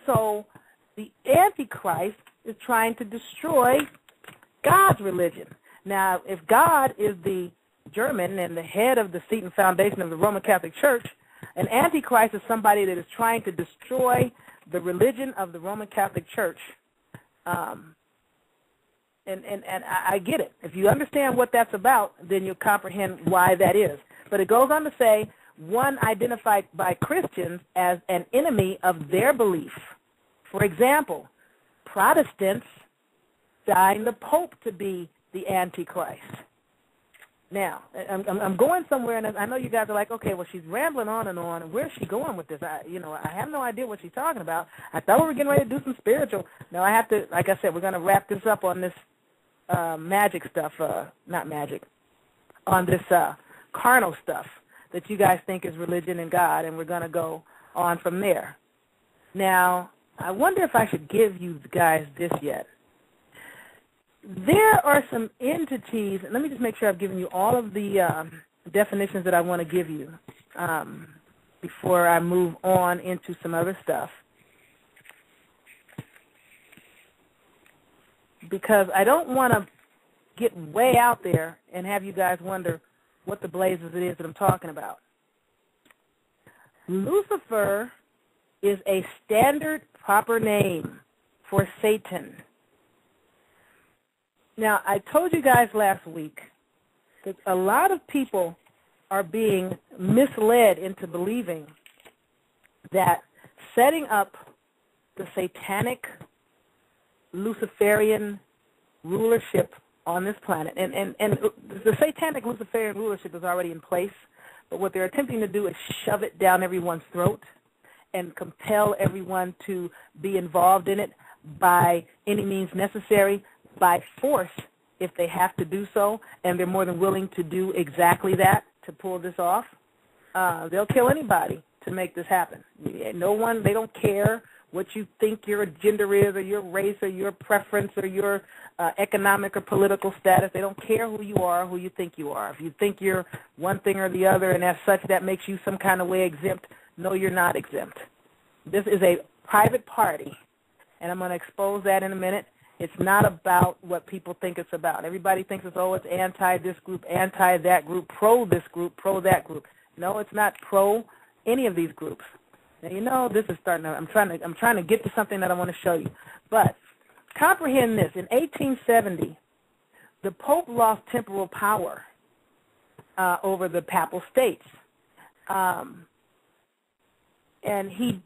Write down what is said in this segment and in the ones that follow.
So the Antichrist is trying to destroy God's religion. Now, if God is the German and the head of the seat and foundation of the Roman Catholic Church, an Antichrist is somebody that is trying to destroy the religion of the Roman Catholic Church. And I get it. If you understand what that's about, then you'll comprehend why that is. But it goes on to say, one identified by Christians as an enemy of their belief. For example, Protestants find the Pope to be the Antichrist. Now, I'm going somewhere, and I know you guys are like, okay, well, she's rambling on, and where's she going with this? I have no idea what she's talking about. I thought we were getting ready to do some spiritual. Now, I have to, like I said, we're going to wrap this up on this magic stuff, not magic, on this carnal stuff that you guys think is religion and God, and we're going to go on from there. Now, I wonder if I should give you guys this yet. There are some entities, and let me just make sure I've given you all of the definitions that I want to give you before I move on into some other stuff. Because I don't want to get way out there and have you guys wonder what the blazes it is that I'm talking about. Lucifer is a standard proper name for Satan. Now, I told you guys last week that a lot of people are being misled into believing that setting up the satanic Luciferian rulership on this planet, and the satanic Luciferian rulership is already in place, but what they're attempting to do is shove it down everyone's throat and compel everyone to be involved in it by any means necessary, by force if they have to do so, and they're more than willing to do exactly that to pull this off. They'll kill anybody to make this happen. No one, they don't care what you think your gender is or your race or your preference or your economic or political status. They don't care who you are or who you think you are. If you think you're one thing or the other and as such that makes you some kind of way exempt, no, you're not exempt. This is a private party, and I'm going to expose that in a minute. It's not about what people think it's about. Everybody thinks it's, oh, it's anti this group, anti that group, pro this group, pro that group. No, it's not pro any of these groups. Now, you know, this is starting to, I'm trying to get to something that I want to show you. But comprehend this. In 1870, the Pope lost temporal power over the Papal States. And he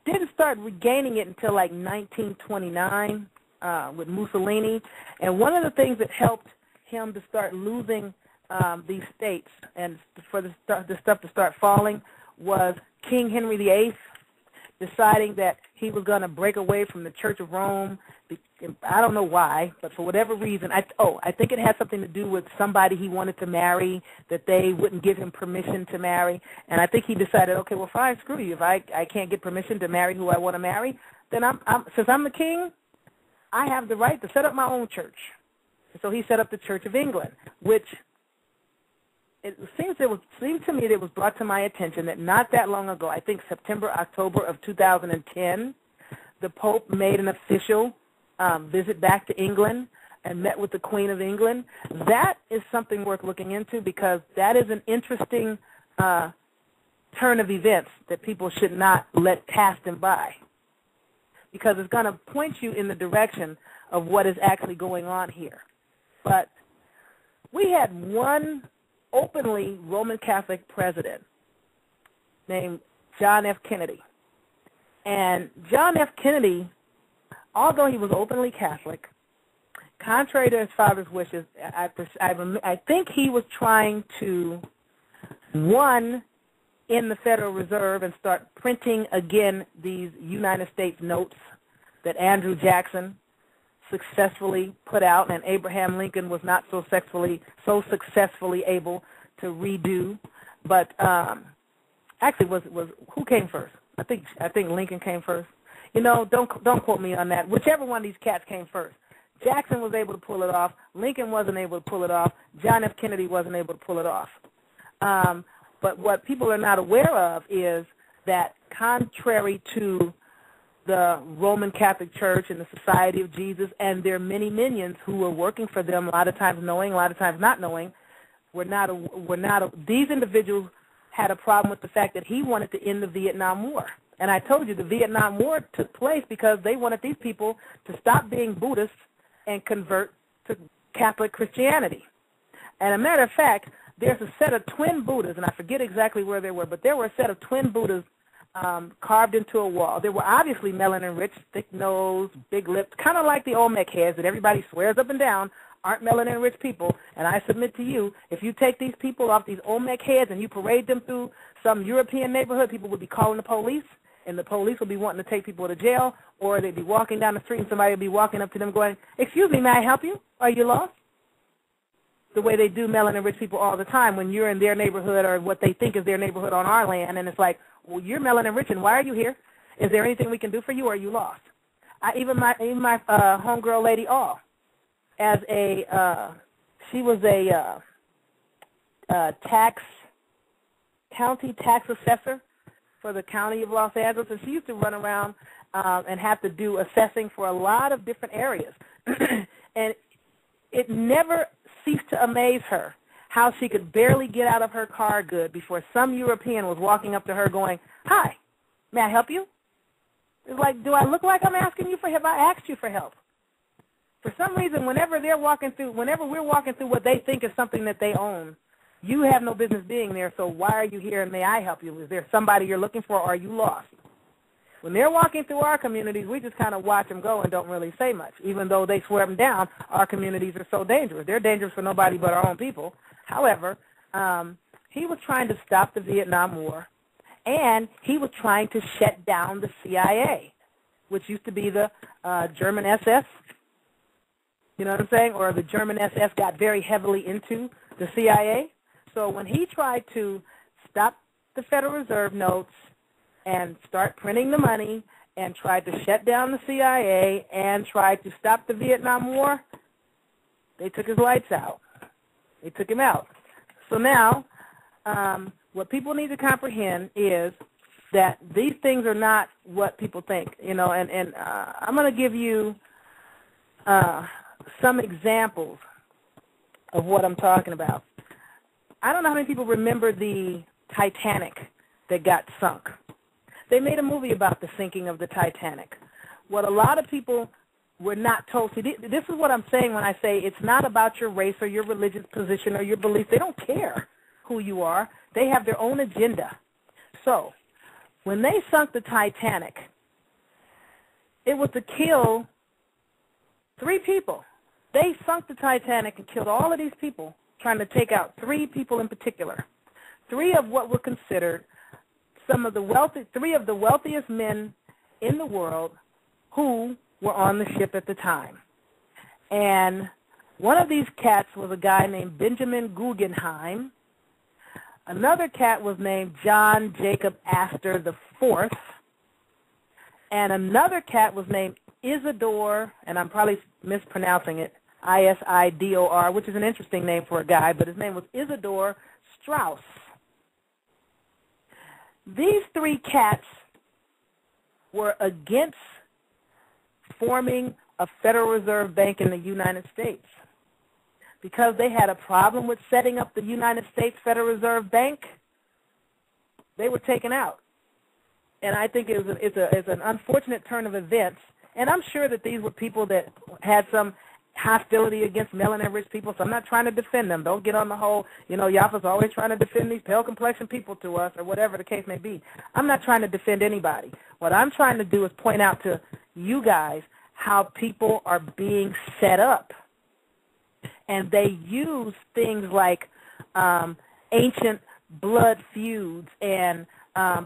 didn't start regaining it until like 1929 with Mussolini. And one of the things that helped him to start losing these states and for the stuff to start falling was King Henry VIII deciding that he was going to break away from the Church of Rome. I don't know why, but for whatever reason, I think it had something to do with somebody he wanted to marry that they wouldn't give him permission to marry. And I think he decided, okay, well, fine, screw you. If I can't get permission to marry who I want to marry, then since I'm the king, I have the right to set up my own church. So he set up the Church of England, which it seems to me that it was brought to my attention that not that long ago, I think September, October of 2010, the Pope made an official visit back to England and met with the Queen of England. That is something worth looking into because that is an interesting turn of events that people should not let pass them by, because it's going to point you in the direction of what is actually going on here. But we had one openly Roman Catholic president named John F. Kennedy. And John F. Kennedy, although he was openly Catholic, contrary to his father's wishes, I think he was trying to, one, in the Federal Reserve and start printing again these United States notes that Andrew Jackson successfully put out and Abraham Lincoln was not so successfully able to redo. But actually, was who came first? I think Lincoln came first. You know, don't quote me on that. Whichever one of these cats came first. Jackson was able to pull it off. Lincoln wasn't able to pull it off. John F. Kennedy wasn't able to pull it off. But what people are not aware of is that contrary to the Roman Catholic Church and the Society of Jesus and their many minions who were working for them, a lot of times knowing, a lot of times not knowing, these individuals had a problem with the fact that he wanted to end the Vietnam War. And I told you the Vietnam War took place because they wanted these people to stop being Buddhists and convert to Catholic Christianity. And a matter of fact, there's a set of twin Buddhas, and I forget exactly where they were, but there were a set of twin Buddhas carved into a wall. They were obviously melanin-rich, thick nose, big lips, kind of like the Olmec heads that everybody swears up and down aren't melanin-rich people. And I submit to you, if you take these people off these Olmec heads and you parade them through some European neighborhood, people would be calling the police, and the police would be wanting to take people to jail, or they'd be walking down the street and somebody would be walking up to them going, "Excuse me, may I help you? Are you lost?" The way they do melanin-rich people all the time when you're in their neighborhood or what they think is their neighborhood on our land, and it's like, well, you're melanin-rich, and why are you here? Is there anything we can do for you, or are you lost? Even my homegirl, Lady All, as she was a county tax assessor for the county of Los Angeles, and she used to run around and have to do assessing for a lot of different areas. And it never ceased to amaze her how she could barely get out of her car good before some European was walking up to her going, "Hi, may I help you?" It's like, do I look like I'm asking you for help? I asked you for help. For some reason, whenever we're walking through what they think is something that they own, you have no business being there, so why are you here and may I help you? Is there somebody you're looking for, or are you lost? When they're walking through our communities, we just kind of watch them go and don't really say much, even though they swear them down. Our communities are so dangerous. They're dangerous for nobody but our own people. However, he was trying to stop the Vietnam War, and he was trying to shut down the CIA, which used to be the German SS. You know what I'm saying? Or the German SS got very heavily into the CIA. So when he tried to stop the Federal Reserve notes and start printing the money and tried to shut down the CIA and tried to stop the Vietnam War, they took his lights out. They took him out. So now what people need to comprehend is that these things are not what people think, you know, and I'm going to give you some examples of what I'm talking about. I don't know how many people remember the Titanic that got sunk. They made a movie about the sinking of the Titanic. What a lot of people were not told, see, this is what I'm saying when I say it's not about your race or your religious position or your beliefs. They don't care who you are. They have their own agenda. So when they sunk the Titanic, it was to kill 3 people. They sunk the Titanic and killed all of these people, trying to take out 3 people in particular, 3 of what were considered three of the wealthiest men in the world who were on the ship at the time. And one of these cats was a guy named Benjamin Guggenheim. Another cat was named John Jacob Astor IV. And another cat was named Isidore, and I'm probably mispronouncing it, Isidor, which is an interesting name for a guy, but his name was Isidore Strauss. These 3 cats were against forming a Federal Reserve Bank in the United States because they had a problem with setting up the United States Federal Reserve Bank. They were taken out. And I think it's an unfortunate turn of events. And I'm sure that these were people that had some hostility against melanin-rich people, so I'm not trying to defend them. Don't get on the whole, you know, Yaffa's always trying to defend these pale-complexion people to us or whatever the case may be. I'm not trying to defend anybody. What I'm trying to do is point out to you guys how people are being set up. And they use things like ancient blood feuds and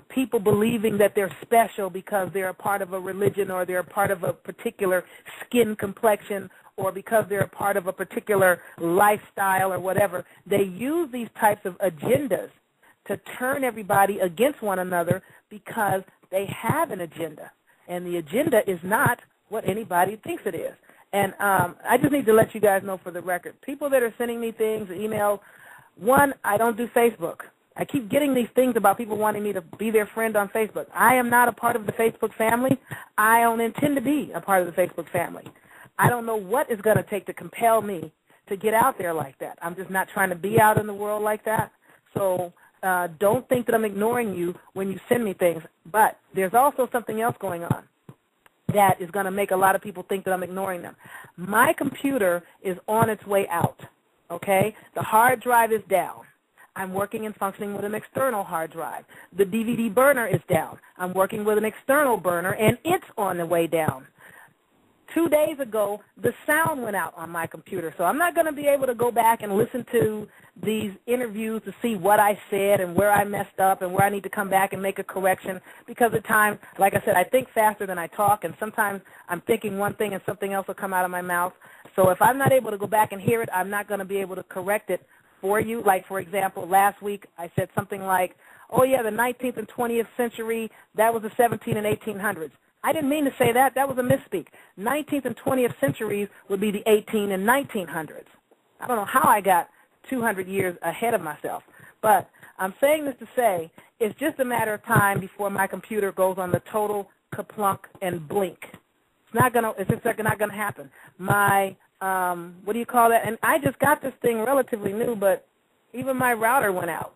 people believing that they're special because they're a part of a religion or they're a part of a particular skin complexion or because they're a part of a particular lifestyle or whatever. They use these types of agendas to turn everybody against one another because they have an agenda. And the agenda is not what anybody thinks it is. And I just need to let you guys know for the record, people that are sending me things, email, one, I don't do Facebook. I keep getting these things about people wanting me to be their friend on Facebook. I am not a part of the Facebook family. I don't intend to be a part of the Facebook family. I don't know what it's going to take to compel me to get out there like that. I'm just not trying to be out in the world like that. So don't think that I'm ignoring you when you send me things. But there's also something else going on that is going to make a lot of people think that I'm ignoring them. My computer is on its way out, okay? The hard drive is down. I'm working and functioning with an external hard drive. The DVD burner is down. I'm working with an external burner, and it's on the way down. 2 days ago, the sound went out on my computer, so I'm not going to be able to go back and listen to these interviews to see what I said and where I messed up and where I need to come back and make a correction because at times, like I said, I think faster than I talk, and sometimes I'm thinking one thing and something else will come out of my mouth. So if I'm not able to go back and hear it, I'm not going to be able to correct it for you. Like, for example, last week I said something like, oh, yeah, the 19th and 20th century, that was the 17 and 1800s. I didn't mean to say that. That was a misspeak. 19th and 20th centuries would be the 18 and 1900s. I don't know how I got 200 years ahead of myself. But I'm saying this to say it's just a matter of time before my computer goes on the total kaplunk and blink. It's just not going to happen. My, what do you call that? And I just got this thing relatively new, but even my router went out.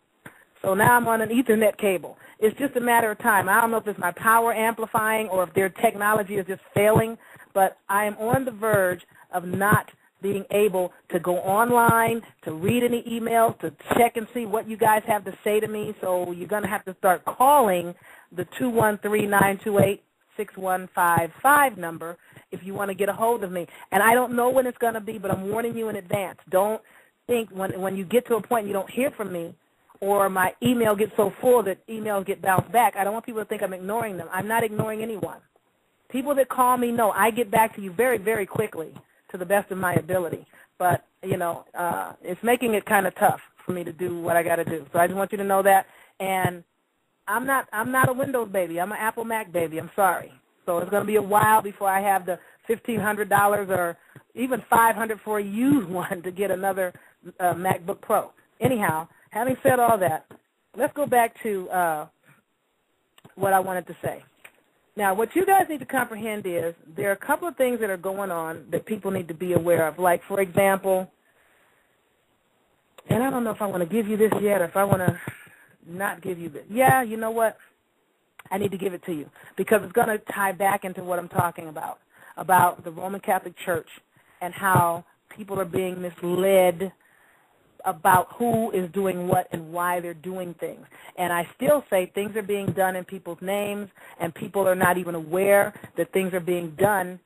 So now I'm on an Ethernet cable. It's just a matter of time. I don't know if it's my power amplifying or if their technology is just failing, but I am on the verge of not being able to go online, to read any emails, to check and see what you guys have to say to me. So you're going to have to start calling the 213-928-6155 number if you want to get a hold of me. And I don't know when it's going to be, but I'm warning you in advance. Don't think when you get to a point and you don't hear from me, or my email gets so full that emails get bounced back, I don't want people to think I'm ignoring them. I'm not ignoring anyone. People that call me know I get back to you very, very quickly to the best of my ability. But, you know, it's making it kind of tough for me to do what I got to do. So I just want you to know that. And I'm not a Windows baby. I'm an Apple Mac baby. I'm sorry. So it's going to be a while before I have the $1,500 or even $500 for a used one to get another MacBook Pro. Anyhow, having said all that, let's go back to what I wanted to say. Now, what you guys need to comprehend is there are a couple of things that are going on that people need to be aware of. Like, for example, and I don't know if I want to give you this yet or if I want to not give you this. Yeah, you know what? I need to give it to you because it's going to tie back into what I'm talking about the Roman Catholic Church and how people are being misled about who is doing what and why they're doing things. And I still say things are being done in people's names, and people are not even aware that things are being done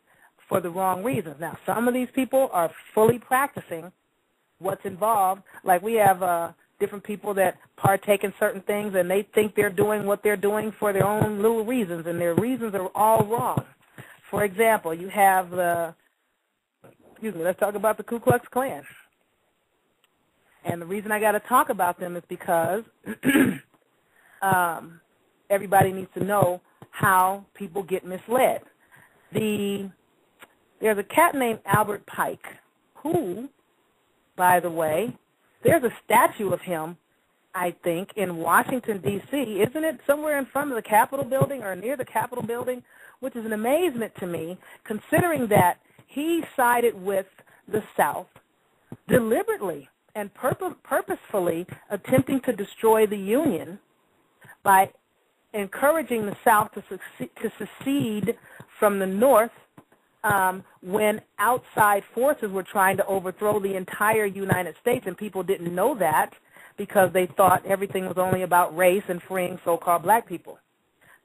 for the wrong reasons. Now, some of these people are fully practicing what's involved. Like we have different people that partake in certain things, and they think they're doing what they're doing for their own little reasons, and their reasons are all wrong. For example, you have let's talk about the Ku Klux Klan. And the reason I got to talk about them is because everybody needs to know how people get misled. There's a cat named Albert Pike who, by the way, there's a statue of him, I think, in Washington, D.C. Isn't it somewhere in front of the Capitol building or near the Capitol building, which is an amazement to me, considering that he sided with the South deliberately and purposefully attempting to destroy the Union by encouraging the South to secede from the North when outside forces were trying to overthrow the entire United States, and people didn't know that because they thought everything was only about race and freeing so-called black people.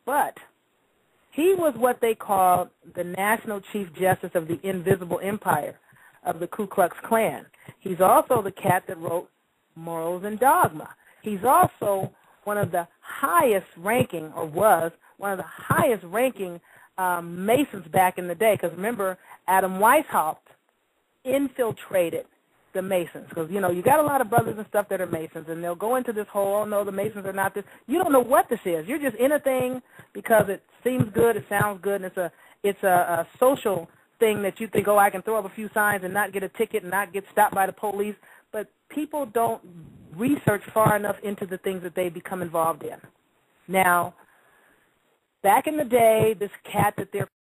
But he was what they called the National Chief Justice of the Invisible Empire of the Ku Klux Klan. He's also the cat that wrote Morals and Dogma. He's also one of the highest ranking, or was one of the highest ranking Masons back in the day. Because remember, Adam Weishaupt infiltrated the Masons. Because, you know, you got a lot of brothers and stuff that are Masons, and they'll go into this whole, oh, no, the Masons are not this. You don't know what this is. You're just in a thing because it seems good, it sounds good, and it's a social thing that you think, oh, I can throw up a few signs and not get a ticket and not get stopped by the police. But people don't research far enough into the things that they become involved in. Now, back in the day, this cat that they're